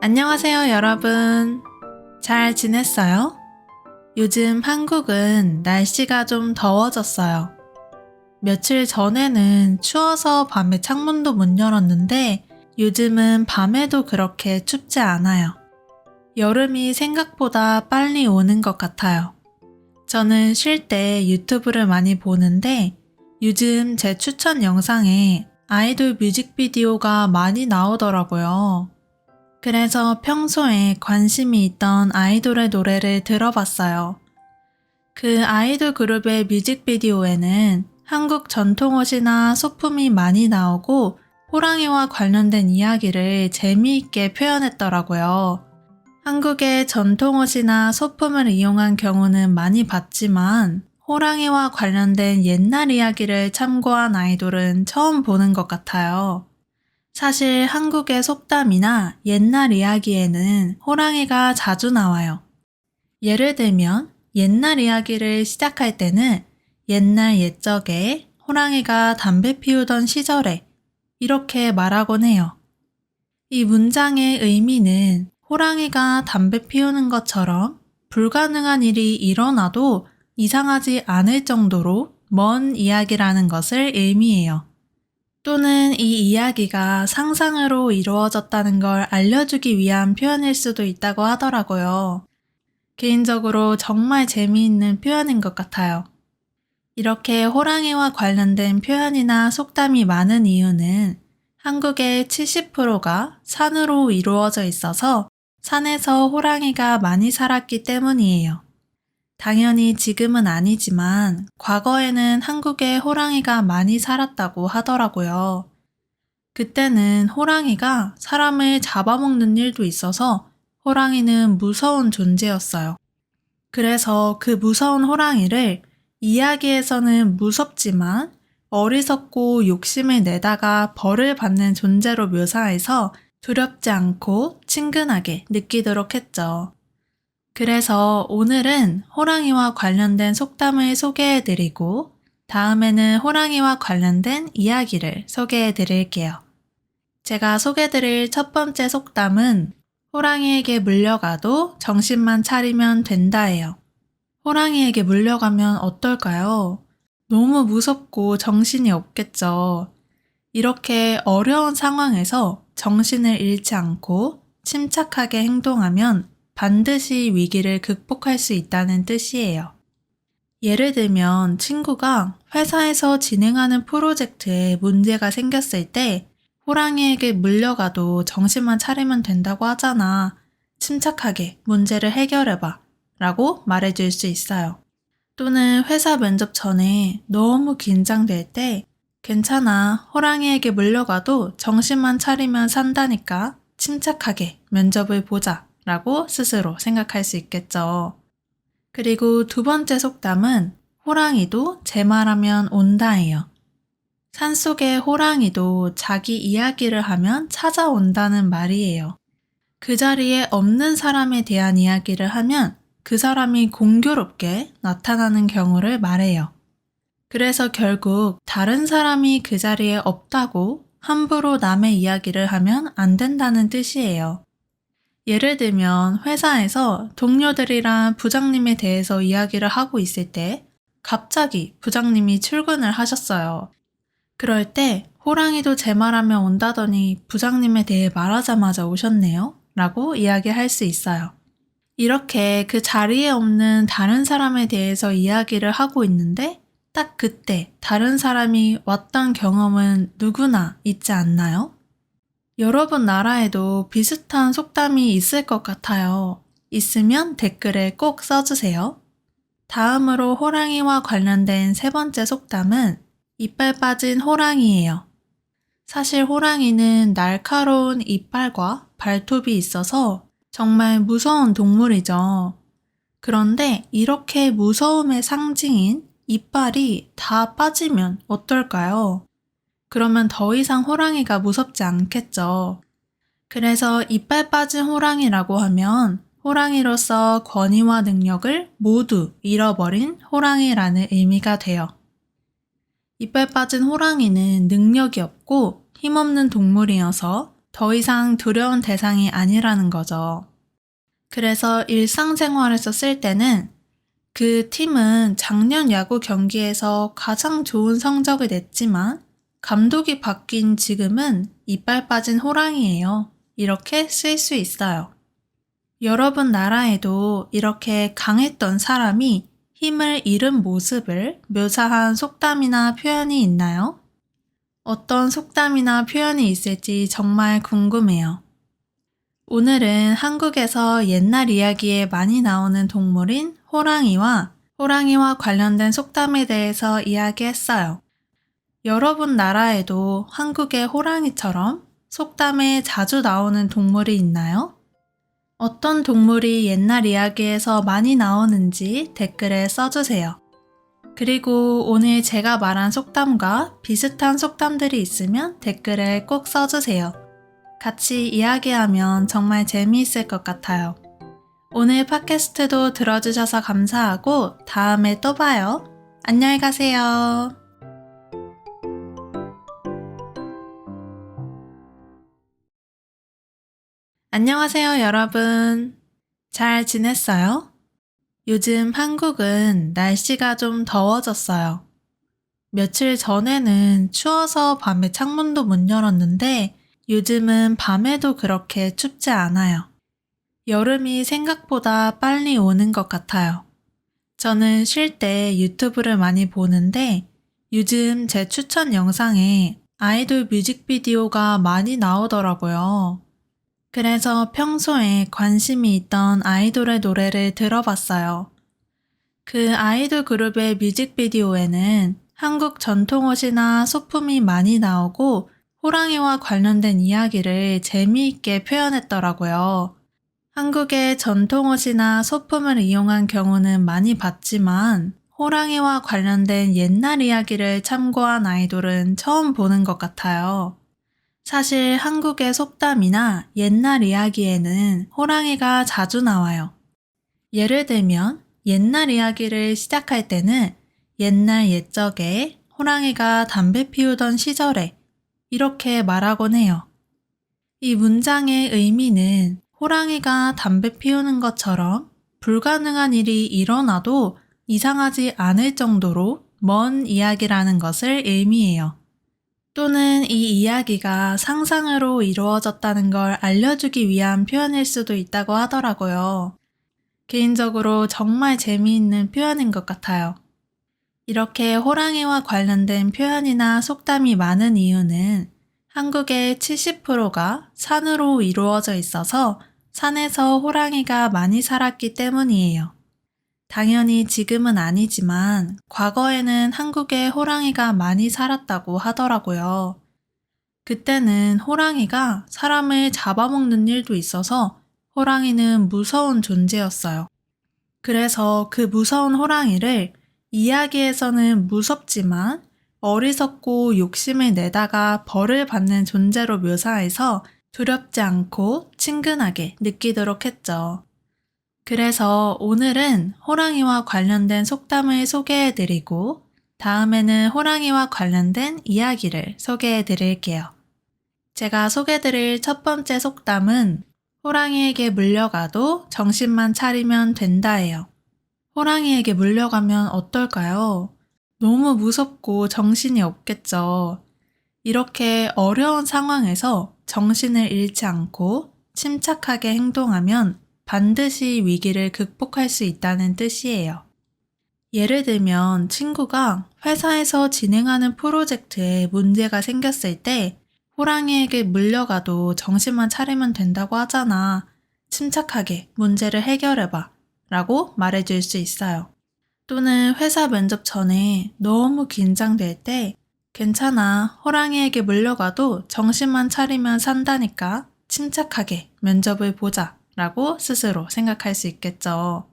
안녕하세요, 여러분. 잘 지냈어요? 요즘 한국은 날씨가 좀 더워졌어요. 며칠 전에는 추워서 밤에 창문도 못 열었는데 요즘은 밤에도 그렇게 춥지 않아요. 여름이 생각보다 빨리 오는 것 같아요. 저는 쉴 때 유튜브를 많이 보는데 요즘 제 추천 영상에 아이돌 뮤직비디오가 많이 나오더라고요. 그래서 평소에 관심이 있던 아이돌의 노래를 들어봤어요. 그 아이돌 그룹의 뮤직비디오에는 한국 전통옷이나 소품이 많이 나오고 호랑이와 관련된 이야기를 재미있게 표현했더라고요. 한국의 전통옷이나 소품을 이용한 경우는 많이 봤지만 호랑이와 관련된 옛날 이야기를 참고한 아이돌은 처음 보는 것 같아요. 사실 한국의 속담이나 옛날 이야기에는 호랑이가 자주 나와요. 예를 들면 옛날 이야기를 시작할 때는 옛날 옛적에 호랑이가 담배 피우던 시절에 이렇게 말하곤 해요. 이 문장의 의미는 호랑이가 담배 피우는 것처럼 불가능한 일이 일어나도 이상하지 않을 정도로 먼 이야기라는 것을 의미해요. 또는 이 이야기가 상상으로 이루어졌다는 걸 알려주기 위한 표현일 수도 있다고 하더라고요. 개인적으로 정말 재미있는 표현인 것 같아요. 이렇게 호랑이와 관련된 표현이나 속담이 많은 이유는 한국의 70%가 산으로 이루어져 있어서 산에서 호랑이가 많이 살았기 때문이에요. 당연히 지금은 아니지만 과거에는 한국에 호랑이가 많이 살았다고 하더라고요. 그때는 호랑이가 사람을 잡아먹는 일도 있어서 호랑이는 무서운 존재였어요. 그래서 그 무서운 호랑이를 이야기에서는 무섭지만 어리석고 욕심을 내다가 벌을 받는 존재로 묘사해서 두렵지 않고 친근하게 느끼도록 했죠. 그래서 오늘은 호랑이와 관련된 속담을 소개해드리고 다음에는 호랑이와 관련된 이야기를 소개해드릴게요. 제가 소개해드릴 첫 번째 속담은 호랑이에게 물려가도 정신만 차리면 된다예요. 호랑이에게 물려가면 어떨까요? 너무 무섭고 정신이 없겠죠. 이렇게 어려운 상황에서 정신을 잃지 않고 침착하게 행동하면 반드시 위기를 극복할 수 있다는 뜻이에요. 예를 들면 친구가 회사에서 진행하는 프로젝트에 문제가 생겼을 때 호랑이에게 물려가도 정신만 차리면 된다고 하잖아. 침착하게 문제를 해결해봐 라고 말해줄 수 있어요. 또는 회사 면접 전에 너무 긴장될 때 괜찮아, 호랑이에게 물려가도 정신만 차리면 산다니까 침착하게 면접을 보자 라고 스스로 생각할 수 있겠죠. 그리고 두 번째 속담은 호랑이도 제 말하면 온다예요. 산속의 호랑이도 자기 이야기를 하면 찾아온다는 말이에요. 그 자리에 없는 사람에 대한 이야기를 하면 그 사람이 공교롭게 나타나는 경우를 말해요. 그래서 결국 다른 사람이 그 자리에 없다고 함부로 남의 이야기를 하면 안 된다는 뜻이에요. 예를 들면 회사에서 동료들이랑 부장님에 대해서 이야기를 하고 있을 때 갑자기 부장님이 출근을 하셨어요. 그럴 때 호랑이도 제 말하면 온다더니 부장님에 대해 말하자마자 오셨네요 라고 이야기할 수 있어요. 이렇게 그 자리에 없는 다른 사람에 대해서 이야기를 하고 있는데 딱 그때 다른 사람이 왔던 경험은 누구나 있지 않나요? 여러분 나라에도 비슷한 속담이 있을 것 같아요. 있으면 댓글에 꼭 써주세요. 다음으로 호랑이와 관련된 세 번째 속담은 이빨 빠진 호랑이예요. 사실 호랑이는 날카로운 이빨과 발톱이 있어서 정말 무서운 동물이죠. 그런데 이렇게 무서움의 상징인 이빨이 다 빠지면 어떨까요? 그러면 더 이상 호랑이가 무섭지 않겠죠. 그래서 이빨 빠진 호랑이라고 하면 호랑이로서 권위와 능력을 모두 잃어버린 호랑이라는 의미가 돼요. 이빨 빠진 호랑이는 능력이 없고 힘없는 동물이어서 더 이상 두려운 대상이 아니라는 거죠. 그래서 일상생활에서 쓸 때는 그 팀은 작년 야구 경기에서 가장 좋은 성적을 냈지만 감독이 바뀐 지금은 이빨 빠진 호랑이에요. 이렇게 쓸 수 있어요. 여러분 나라에도 이렇게 강했던 사람이 힘을 잃은 모습을 묘사한 속담이나 표현이 있나요? 어떤 속담이나 표현이 있을지 정말 궁금해요. 오늘은 한국에서 옛날 이야기에 많이 나오는 동물인 호랑이와 관련된 속담에 대해서 이야기했어요. 여러분 나라에도 한국의 호랑이처럼 속담에 자주 나오는 동물이 있나요? 어떤 동물이 옛날 이야기에서 많이 나오는지 댓글에 써주세요. 그리고 오늘 제가 말한 속담과 비슷한 속담들이 있으면 댓글에 꼭 써주세요. 같이 이야기하면 정말 재미있을 것 같아요. 오늘 팟캐스트도 들어주셔서 감사하고 다음에 또 봐요. 안녕히 가세요. 안녕하세요, 여러분. 잘 지냈어요? 요즘 한국은 날씨가 좀 더워졌어요. 며칠 전에는 추워서 밤에 창문도 못 열었는데 요즘은 밤에도 그렇게 춥지 않아요. 여름이 생각보다 빨리 오는 것 같아요. 저는 쉴 때 유튜브를 많이 보는데 요즘 제 추천 영상에 아이돌 뮤직비디오가 많이 나오더라고요. 그래서 평소에 관심이 있던 아이돌의 노래를 들어봤어요. 그 아이돌 그룹의 뮤직비디오에는 한국 전통옷이나 소품이 많이 나오고 호랑이와 관련된 이야기를 재미있게 표현했더라고요. 한국의 전통옷이나 소품을 이용한 경우는 많이 봤지만 호랑이와 관련된 옛날 이야기를 참고한 아이돌은 처음 보는 것 같아요. 사실 한국의 속담이나 옛날 이야기에는 호랑이가 자주 나와요. 예를 들면 옛날 이야기를 시작할 때는 옛날 옛적에 호랑이가 담배 피우던 시절에 이렇게 말하곤 해요. 이 문장의 의미는 호랑이가 담배 피우는 것처럼 불가능한 일이 일어나도 이상하지 않을 정도로 먼 이야기라는 것을 의미해요. 또는 이 이야기가 상상으로 이루어졌다는 걸 알려주기 위한 표현일 수도 있다고 하더라고요. 개인적으로 정말 재미있는 표현인 것 같아요. 이렇게 호랑이와 관련된 표현이나 속담이 많은 이유는 한국의 70%가 산으로 이루어져 있어서 산에서 호랑이가 많이 살았기 때문이에요. 당연히 지금은 아니지만 과거에는 한국에 호랑이가 많이 살았다고 하더라고요. 그때는 호랑이가 사람을 잡아먹는 일도 있어서 호랑이는 무서운 존재였어요. 그래서 그 무서운 호랑이를 이야기에서는 무섭지만 어리석고 욕심을 내다가 벌을 받는 존재로 묘사해서 두렵지 않고 친근하게 느끼도록 했죠. 그래서 오늘은 호랑이와 관련된 속담을 소개해드리고 다음에는 호랑이와 관련된 이야기를 소개해드릴게요. 제가 소개해드릴 첫 번째 속담은 호랑이에게 물려가도 정신만 차리면 된다예요. 호랑이에게 물려가면 어떨까요? 너무 무섭고 정신이 없겠죠. 이렇게 어려운 상황에서 정신을 잃지 않고 침착하게 행동하면 반드시 위기를 극복할 수 있다는 뜻이에요. 예를 들면 친구가 회사에서 진행하는 프로젝트에 문제가 생겼을 때 호랑이에게 물려가도 정신만 차리면 된다고 하잖아. 침착하게 문제를 해결해봐 라고 말해줄 수 있어요. 또는 회사 면접 전에 너무 긴장될 때 괜찮아, 호랑이에게 물려가도 정신만 차리면 산다니까 침착하게 면접을 보자 라고 스스로 생각할 수 있겠죠.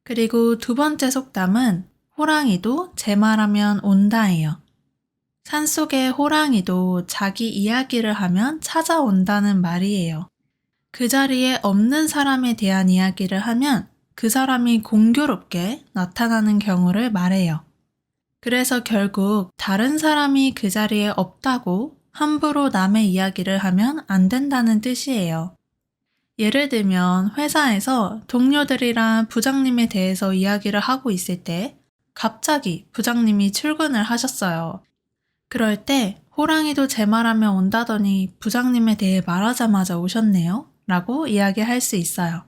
그리고 두 번째 속담은 호랑이도 제 말하면 온다예요. 산속의 호랑이도 자기 이야기를 하면 찾아온다는 말이에요. 그 자리에 없는 사람에 대한 이야기를 하면 그 사람이 공교롭게 나타나는 경우를 말해요. 그래서 결국 다른 사람이 그 자리에 없다고 함부로 남의 이야기를 하면 안 된다는 뜻이에요. 예를 들면 회사에서 동료들이랑 부장님에 대해서 이야기를 하고 있을 때 갑자기 부장님이 출근을 하셨어요. 그럴 때 호랑이도 제 말하면 온다더니 부장님에 대해 말하자마자 오셨네요 라고 이야기할 수 있어요.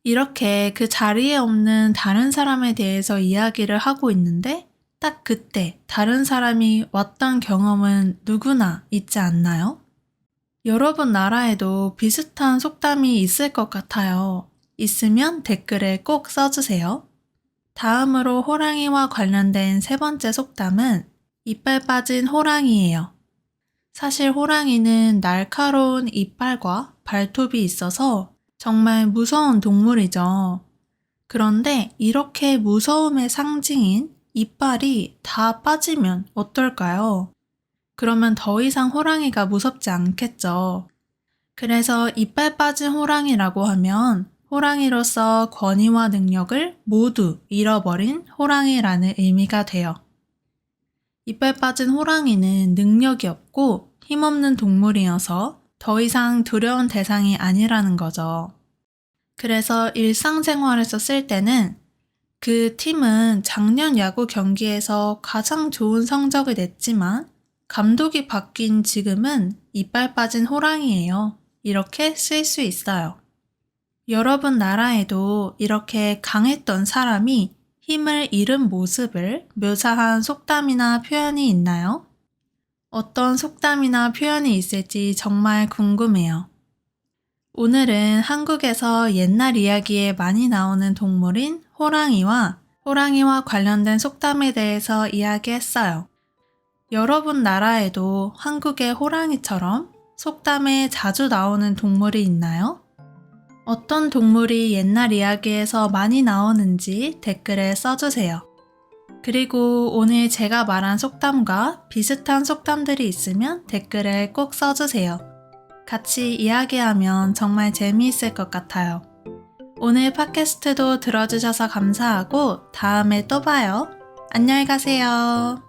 이렇게 그 자리에 없는 다른 사람에 대해서 이야기를 하고 있는데 딱 그때 다른 사람이 왔던 경험은 누구나 있지 않나요? 여러분 나라에도 비슷한 속담이 있을 것 같아요. 있으면 댓글에 꼭 써주세요. 다음으로 호랑이와 관련된 세 번째 속담은 이빨 빠진 호랑이예요. 사실 호랑이는 날카로운 이빨과 발톱이 있어서 정말 무서운 동물이죠. 그런데 이렇게 무서움의 상징인 이빨이 다 빠지면 어떨까요? 그러면 더 이상 호랑이가 무섭지 않겠죠. 그래서 이빨 빠진 호랑이라고 하면 호랑이로서 권위와 능력을 모두 잃어버린 호랑이라는 의미가 돼요. 이빨 빠진 호랑이는 능력이 없고 힘없는 동물이어서 더 이상 두려운 대상이 아니라는 거죠. 그래서 일상생활에서 쓸 때는 그 팀은 작년 야구 경기에서 가장 좋은 성적을 냈지만 감독이 바뀐 지금은 이빨 빠진 호랑이에요. 이렇게 쓸 수 있어요. 여러분 나라에도 이렇게 강했던 사람이 힘을 잃은 모습을 묘사한 속담이나 표현이 있나요? 어떤 속담이나 표현이 있을지 정말 궁금해요. 오늘은 한국에서 옛날 이야기에 많이 나오는 동물인 호랑이와 관련된 속담에 대해서 이야기했어요. 여러분 나라에도 한국의 호랑이처럼 속담에 자주 나오는 동물이 있나요? 어떤 동물이 옛날 이야기에서 많이 나오는지 댓글에 써주세요. 그리고 오늘 제가 말한 속담과 비슷한 속담들이 있으면 댓글에 꼭 써주세요. 같이 이야기하면 정말 재미있을 것 같아요. 오늘 팟캐스트도 들어주셔서 감사하고 다음에 또 봐요. 안녕히 가세요.